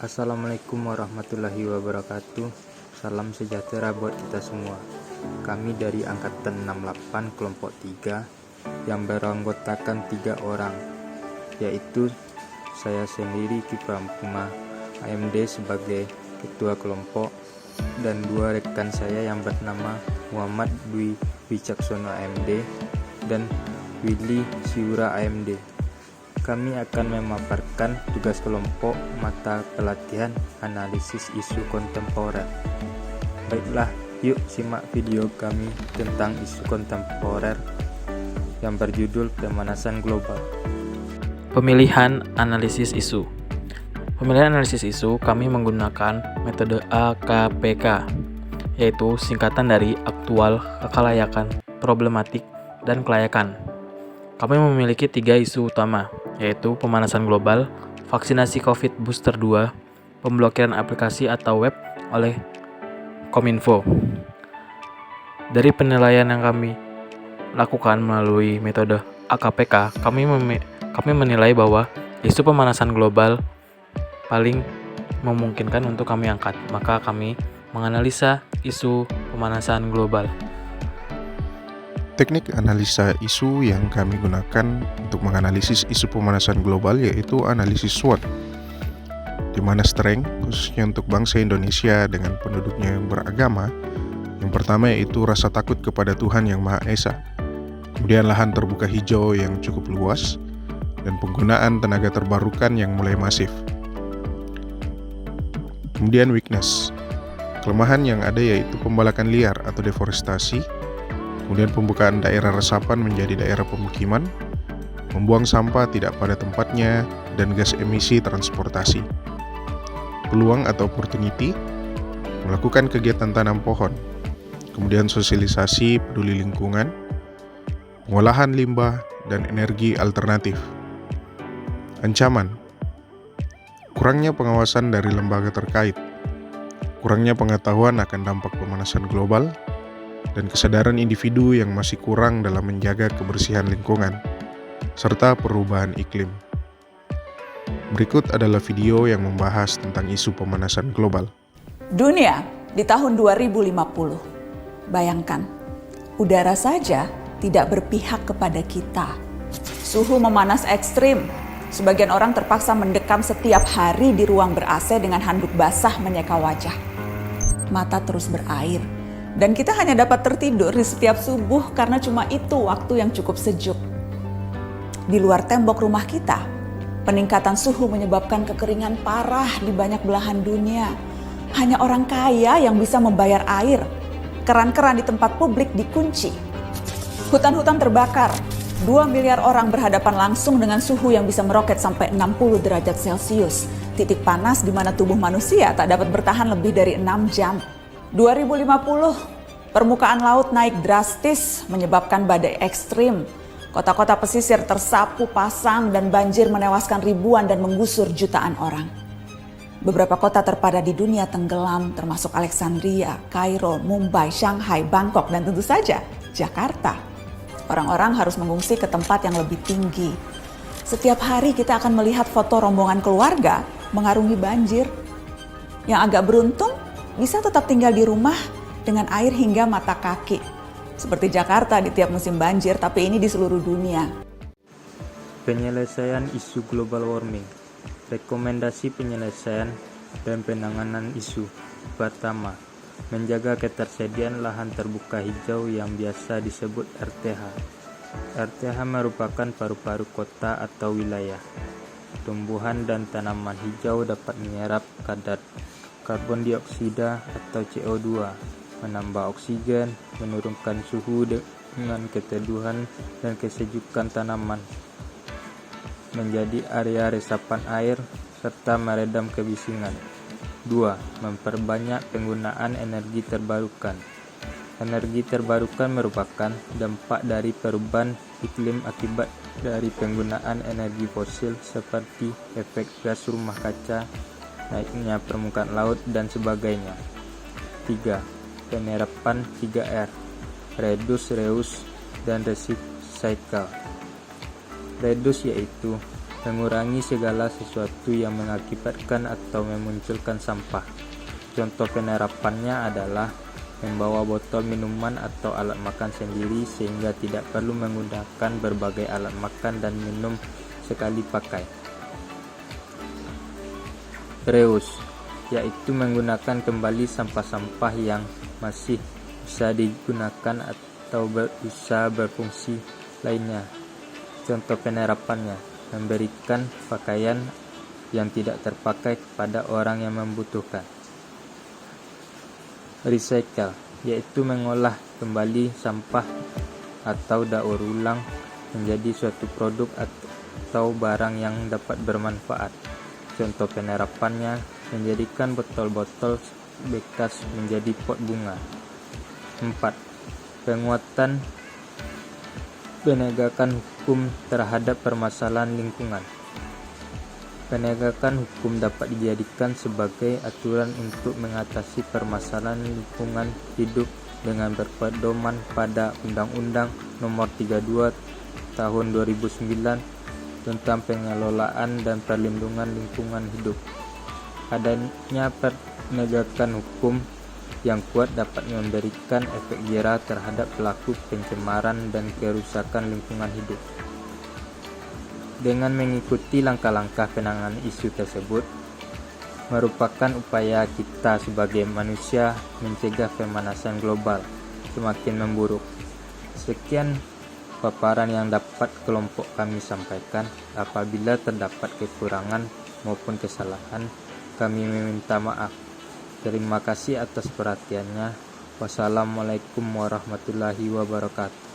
Assalamualaikum warahmatullahi wabarakatuh. Salam sejahtera buat kita semua. Kami dari Angkatan 68 Kelompok 3 yang beranggotakan 3 orang, yaitu saya sendiri Kipram Puma AMD sebagai Ketua Kelompok dan 2 rekan saya yang bernama Muhammad Dwi Wicaksono AMD dan Willy Siura AMD. Kami akan memaparkan tugas kelompok mata pelatihan analisis isu kontemporer. Baiklah, yuk simak video kami tentang isu kontemporer yang berjudul pemanasan global. Pemilihan analisis isu. Pemilihan analisis isu kami menggunakan metode AKPK, yaitu singkatan dari aktual, kelayakan, problematik, dan kelayakan. Kami memiliki 3 isu utama, yaitu pemanasan global, vaksinasi COVID booster 2, pemblokiran aplikasi atau web oleh Kominfo. Dari penilaian yang kami lakukan melalui metode AKPK, kami menilai bahwa isu pemanasan global paling memungkinkan untuk kami angkat. Maka kami menganalisa isu pemanasan global. Teknik analisa isu yang kami gunakan untuk menganalisis isu pemanasan global yaitu analisis SWOT, di mana strength khususnya untuk bangsa Indonesia dengan penduduknya yang beragama, yang pertama yaitu rasa takut kepada Tuhan Yang Maha Esa, kemudian lahan terbuka hijau yang cukup luas, dan penggunaan tenaga terbarukan yang mulai masif. Kemudian weakness, kelemahan yang ada yaitu pembalakan liar atau deforestasi, kemudian pembukaan daerah resapan menjadi daerah pemukiman, membuang sampah tidak pada tempatnya, dan gas emisi transportasi. Peluang atau opportunity, melakukan kegiatan tanam pohon, kemudian sosialisasi peduli lingkungan, pengolahan limbah, dan energi alternatif. Ancaman, kurangnya pengawasan dari lembaga terkait, kurangnya pengetahuan akan dampak pemanasan global, dan kesadaran individu yang masih kurang dalam menjaga kebersihan lingkungan, serta perubahan iklim. Berikut adalah video yang membahas tentang isu pemanasan global. Dunia di tahun 2050. Bayangkan, udara saja tidak berpihak kepada kita. Suhu memanas ekstrim. Sebagian orang terpaksa mendekam setiap hari di ruang ber-AC dengan handuk basah menyeka wajah. Mata terus berair. Dan kita hanya dapat tertidur di setiap subuh karena cuma itu waktu yang cukup sejuk. Di luar tembok rumah kita, peningkatan suhu menyebabkan kekeringan parah di banyak belahan dunia. Hanya orang kaya yang bisa membayar air. Keran-keran di tempat publik dikunci. Hutan-hutan terbakar. 2 miliar orang berhadapan langsung dengan suhu yang bisa meroket sampai 60 derajat Celcius. Titik panas di mana tubuh manusia tak dapat bertahan lebih dari 6 jam. 2050, permukaan laut naik drastis menyebabkan badai ekstrim. Kota-kota pesisir tersapu pasang dan banjir menewaskan ribuan dan menggusur jutaan orang. Beberapa kota terpadat di dunia tenggelam termasuk Alexandria, Kairo, Mumbai, Shanghai, Bangkok, dan tentu saja Jakarta. Orang-orang harus mengungsi ke tempat yang lebih tinggi. Setiap hari kita akan melihat foto rombongan keluarga mengarungi banjir. Yang agak beruntung bisa tetap tinggal di rumah dengan air hingga mata kaki. Seperti Jakarta di tiap musim banjir, tapi ini di seluruh dunia. Penyelesaian isu global warming. Rekomendasi penyelesaian dan penanganan isu. Pertama, menjaga ketersediaan lahan terbuka hijau yang biasa disebut RTH. RTH merupakan paru-paru kota atau wilayah. Tumbuhan dan tanaman hijau dapat menyerap kadar karbon dioksida atau CO2, menambah oksigen, menurunkan suhu dengan keteduhan dan kesejukan tanaman, menjadi area resapan air, serta meredam kebisingan. 2. Memperbanyak penggunaan energi terbarukan. Energi terbarukan merupakan dampak dari perubahan iklim akibat dari penggunaan energi fosil seperti efek gas rumah kaca, naiknya permukaan laut, dan sebagainya. 3. Penerapan 3R, reduce, reuse, dan recycle. Reduce yaitu mengurangi segala sesuatu yang mengakibatkan atau memunculkan sampah. Contoh penerapannya adalah membawa botol minuman atau alat makan sendiri sehingga tidak perlu menggunakan berbagai alat makan dan minum sekali pakai. Reuse, yaitu menggunakan kembali sampah-sampah yang masih bisa digunakan atau bisa berfungsi lainnya. Contoh penerapannya, memberikan pakaian yang tidak terpakai kepada orang yang membutuhkan. Recycle, yaitu mengolah kembali sampah atau daur ulang menjadi suatu produk atau barang yang dapat bermanfaat. Contoh penerapannya, menjadikan botol-botol bekas menjadi pot bunga. 4. Penguatan penegakan hukum terhadap permasalahan lingkungan. Penegakan hukum dapat dijadikan sebagai aturan untuk mengatasi permasalahan lingkungan hidup dengan berpedoman pada Undang-Undang Nomor 32 Tahun 2009 tentang pengelolaan dan perlindungan lingkungan hidup. Adanya penegakan hukum yang kuat dapat memberikan efek jera terhadap pelaku pencemaran dan kerusakan lingkungan hidup. Dengan mengikuti langkah-langkah penanganan isu tersebut, merupakan upaya kita sebagai manusia mencegah pemanasan global semakin memburuk. Sekian paparan yang dapat kelompok kami sampaikan. Apabila terdapat kekurangan maupun kesalahan, kami meminta maaf. Terima kasih atas perhatiannya. Wassalamualaikum warahmatullahi wabarakatuh.